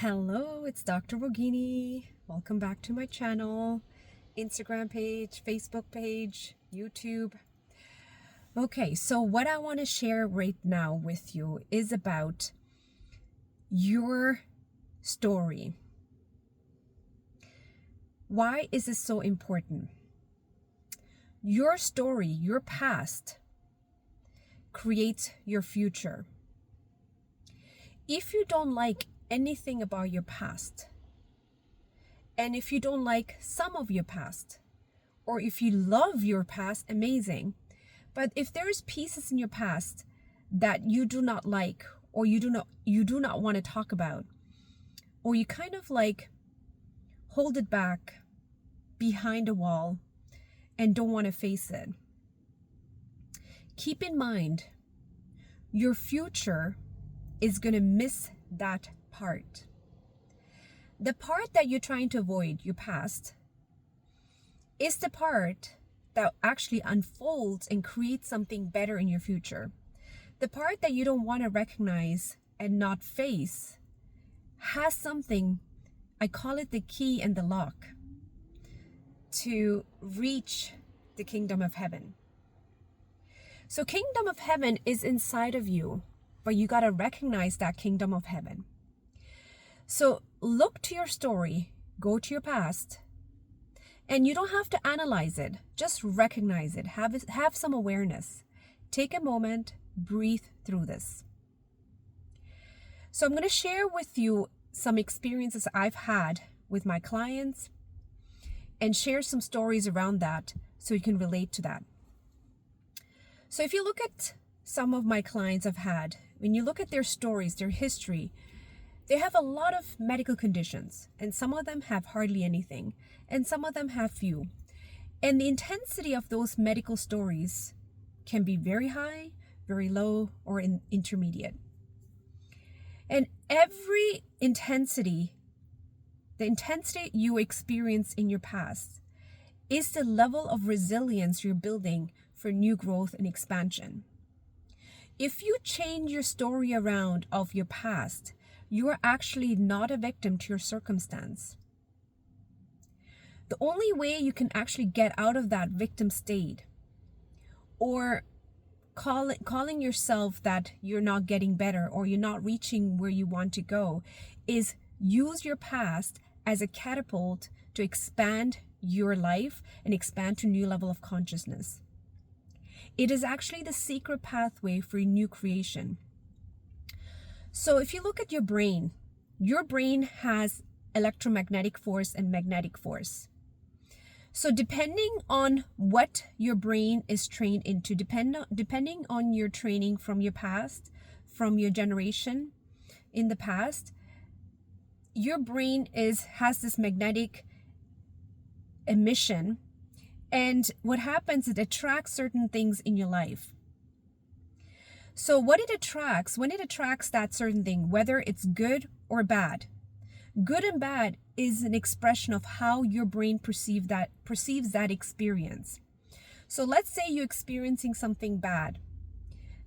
Hello, it's Dr. Rogini. Welcome back to my channel, Instagram page, Facebook page, YouTube. Okay, so what I want to share right now with you is about your story. Why is this so important? Your story, your past, creates your future. If you don't like anything about your past, and if you don't like some of your past, or if you love your past, amazing. But if there's pieces in your past that you do not like, or you do not want to talk about, or you kind of like hold it back behind a wall and don't want to face it, keep in mind your future is going to miss that part. The part that you're trying to avoid, your past, is the part that actually unfolds and creates something better in your future. The part that you don't want to recognize and not face has something, I call it the key and the lock, to reach the kingdom of heaven. So kingdom of heaven is inside of you, but you got to recognize that kingdom of heaven. So look to your story, go to your past, and you don't have to analyze it. Just recognize it. Have some awareness. Take a moment, breathe through this. So I'm going to share with you some experiences I've had with my clients and share some stories around that so you can relate to that. So if you look at some of my clients I've had, when you look at their stories, their history, they have a lot of medical conditions, and some of them have hardly anything, and some of them have few. And the intensity of those medical stories can be very high, very low, or intermediate. And every intensity, the intensity you experience in your past, is the level of resilience you're building for new growth and expansion. If you change your story around of your past, you are actually not a victim to your circumstance. The only way you can actually get out of that victim state, or calling yourself that you're not getting better or you're not reaching where you want to go, is use your past as a catapult to expand your life and expand to a new level of consciousness. It is actually the secret pathway for new creation. So if you look at your brain has electromagnetic force and magnetic force. So depending on what your brain is trained into, depending on your training from your past, from your generation in the past, your brain has this magnetic emission, and what happens, it attracts certain things in your life. So what it attracts, when it attracts that certain thing, whether it's good or bad, good and bad is an expression of how your brain perceives that experience. So let's say you're experiencing something bad.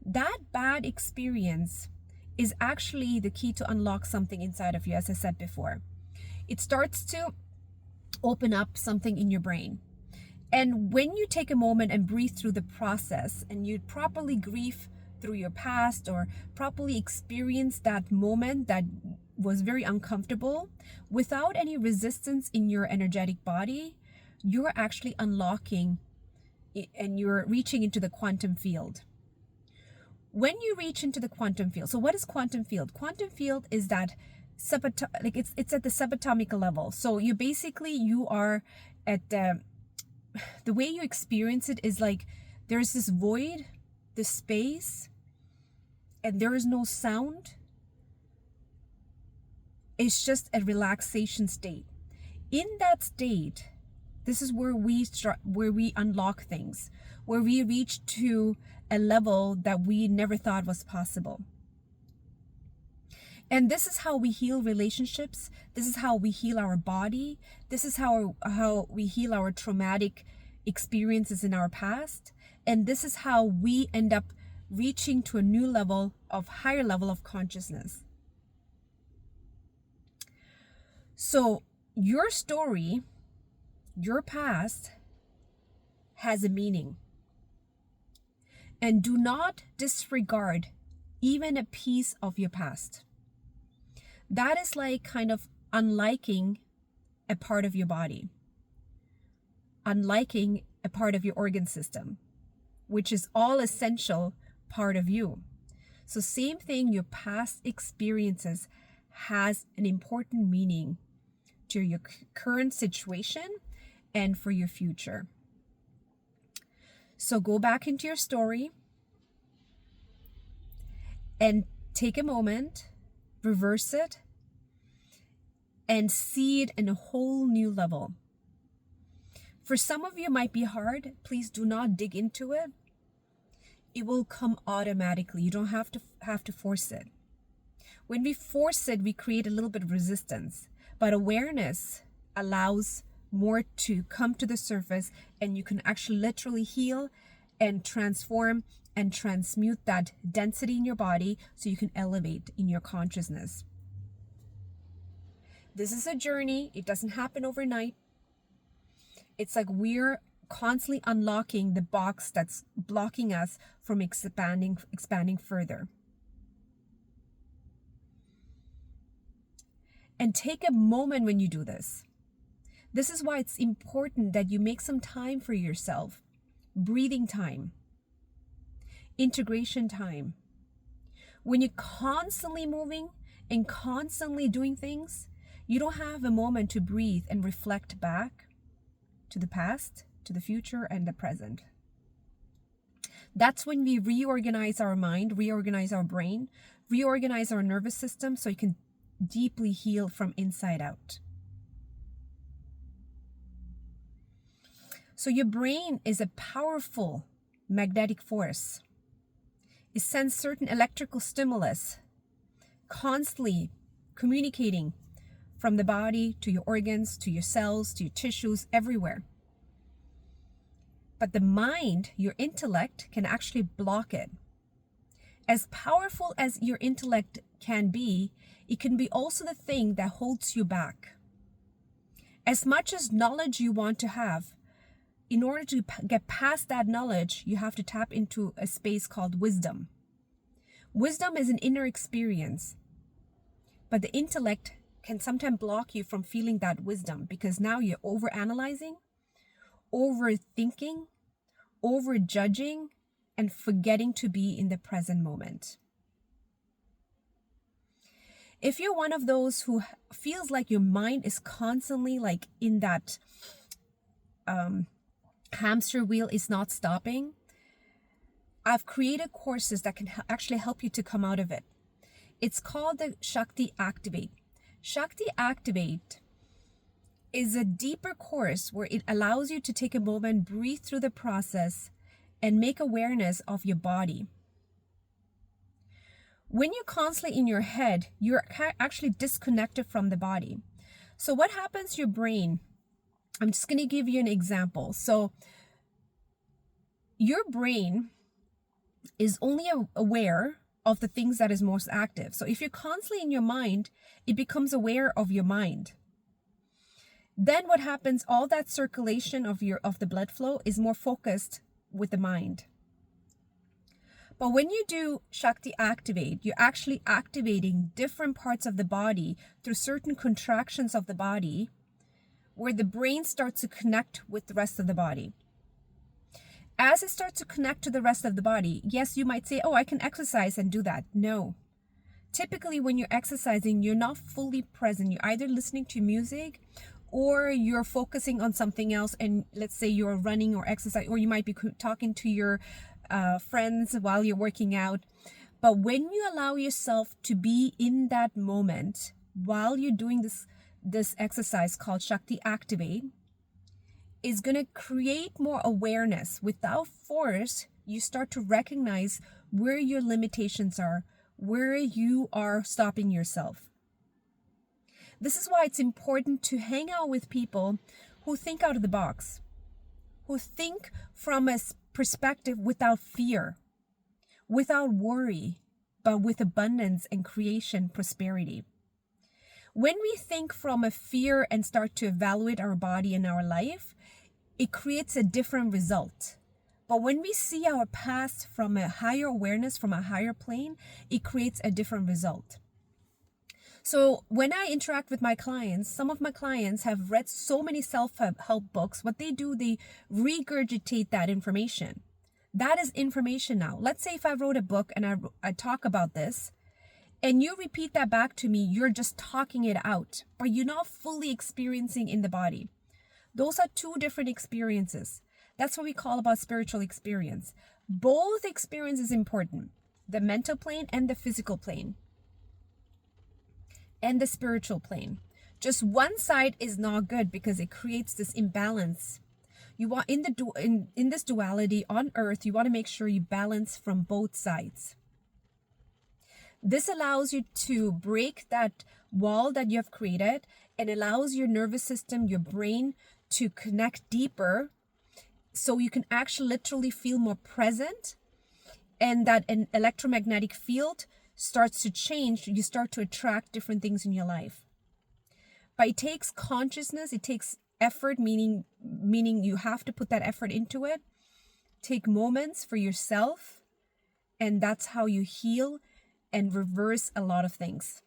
That bad experience is actually the key to unlock something inside of you, as I said before. It starts to open up something in your brain. And when you take a moment and breathe through the process, and you properly grieve through your past, or properly experience that moment that was very uncomfortable without any resistance in your energetic body, you're actually unlocking it, and you're reaching into the quantum field. When you reach into the quantum field, so what is quantum field? Quantum field is that it's at the subatomic level. So you are at the way you experience it is like there's this void, this space, and there is no sound. It's just a relaxation state. In that state, this is where we unlock things, where we reach to a level that we never thought was possible. And this is how we heal relationships. This is how we heal our body. This is how we heal our traumatic experiences in our past. And this is how we end up reaching to a new level of higher level of consciousness. So your story, your past, has a meaning. And do not disregard even a piece of your past. That is like kind of unliking a part of your body, unliking a part of your organ system, which is all essential part of you. So same thing, your past experiences has an important meaning to your current situation and for your future. So go back into your story and take a moment, reverse it, and see it in a whole new level. For some of you, it might be hard. Please do not dig into it. It will come automatically. You don't have to force it. When we force it, we create a little bit of resistance. But awareness allows more to come to the surface, and you can actually literally heal and transform and transmute that density in your body so you can elevate in your consciousness. This is a journey. It doesn't happen overnight. It's like we're constantly unlocking the box that's blocking us from expanding further. And take a moment when you do this. This is why it's important that you make some time for yourself. Breathing time. Integration time. When you're constantly moving and constantly doing things, you don't have a moment to breathe and reflect back to the past, to the future, and the present. That's when we reorganize our mind, reorganize our brain, reorganize our nervous system so you can deeply heal from inside out. So your brain is a powerful magnetic force. It sends certain electrical stimulus, constantly communicating from the body to your organs, to your cells, to your tissues, everywhere. But the mind, your intellect, can actually block it. As powerful as your intellect can be, it can be also the thing that holds you back. As much as knowledge you want to have, in order to get past that knowledge, you have to tap into a space called wisdom. Wisdom is an inner experience, but the intellect can sometimes block you from feeling that wisdom because now you're overanalyzing, overthinking, overjudging, and forgetting to be in the present moment. If you're one of those who feels like your mind is constantly like in that hamster wheel is not stopping, I've created courses that can actually help you to come out of it. It's called the Shakti Activate. Shakti Activate is a deeper course where it allows you to take a moment, breathe through the process, and make awareness of your body. When you're constantly in your head, you're actually disconnected from the body. So what happens to your brain? I'm just going to give you an example. So your brain is only aware of the things that is most active. So if you're constantly in your mind, it becomes aware of your mind. Then what happens, all that circulation of the blood flow is more focused with the mind. But when you do Shakti Activate, you're actually activating different parts of the body through certain contractions of the body where the brain starts to connect with the rest of the body. As it starts to connect to the rest of the body, yes, you might say, oh, I can exercise and do that. No. Typically, when you're exercising, you're not fully present. You're either listening to music or you're focusing on something else. And let's say you're running or exercise, or you might be talking to your friends while you're working out. But when you allow yourself to be in that moment while you're doing this exercise called Shakti Activate, is going to create more awareness. Without force, you start to recognize where your limitations are, where you are stopping yourself. This is why it's important to hang out with people who think out of the box, who think from a perspective without fear, without worry, but with abundance and creation, prosperity. When we think from a fear and start to evaluate our body and our life, it creates a different result. But when we see our past from a higher awareness, from a higher plane, it creates a different result. So when I interact with my clients, some of my clients have read so many self-help books. What they do, they regurgitate that information. That is information now. Let's say if I wrote a book and I talk about this, and you repeat that back to me, you're just talking it out, but you're not fully experiencing in the body. Those are two different experiences. That's what we call about spiritual experience. Both experiences is important. The mental plane and the physical plane. And the spiritual plane. Just one side is not good because it creates this imbalance. You want in this duality on earth, you want to make sure you balance from both sides. This allows you to break that wall that you have created and allows your nervous system, your brain to connect deeper so you can actually literally feel more present, and that an electromagnetic field starts to change. You start to attract different things in your life. But it takes consciousness, it takes effort, meaning you have to put that effort into it. Take moments for yourself, and that's how you heal and reverse a lot of things.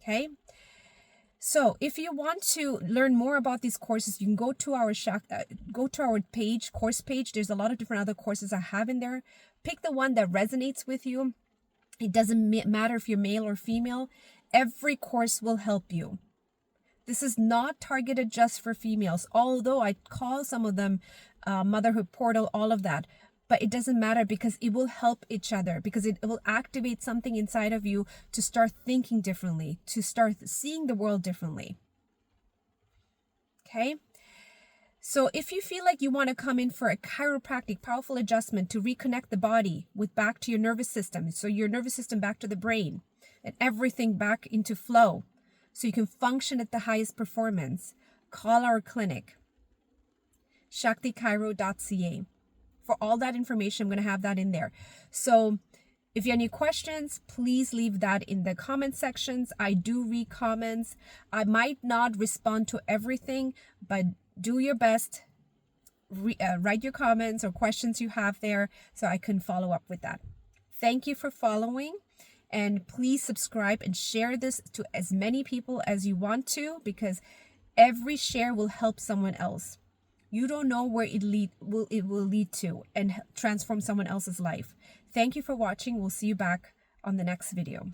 Okay? So if you want to learn more about these courses, you can go to our page, course page. There's a lot of different other courses I have in there. Pick the one that resonates with you. It doesn't matter if you're male or female. Every course will help you. This is not targeted just for females, although I call some of them motherhood portal, all of that. But it doesn't matter because it will help each other, because it will activate something inside of you to start thinking differently, to start seeing the world differently. Okay? So if you feel like you want to come in for a chiropractic powerful adjustment to reconnect the body with back to your nervous system, so your nervous system back to the brain and everything back into flow so you can function at the highest performance, call our clinic, shaktichiro.ca. For all that information, I'm going to have that in there. So if you have any questions, please leave that in the comment sections. I do read comments. I might not respond to everything, but do your best. Write your comments or questions you have there so I can follow up with that. Thank you for following, and please subscribe and share this to as many people as you want to, because every share will help someone else. You don't know where it will lead to and transform someone else's life. Thank you for watching. We'll see you back on the next video.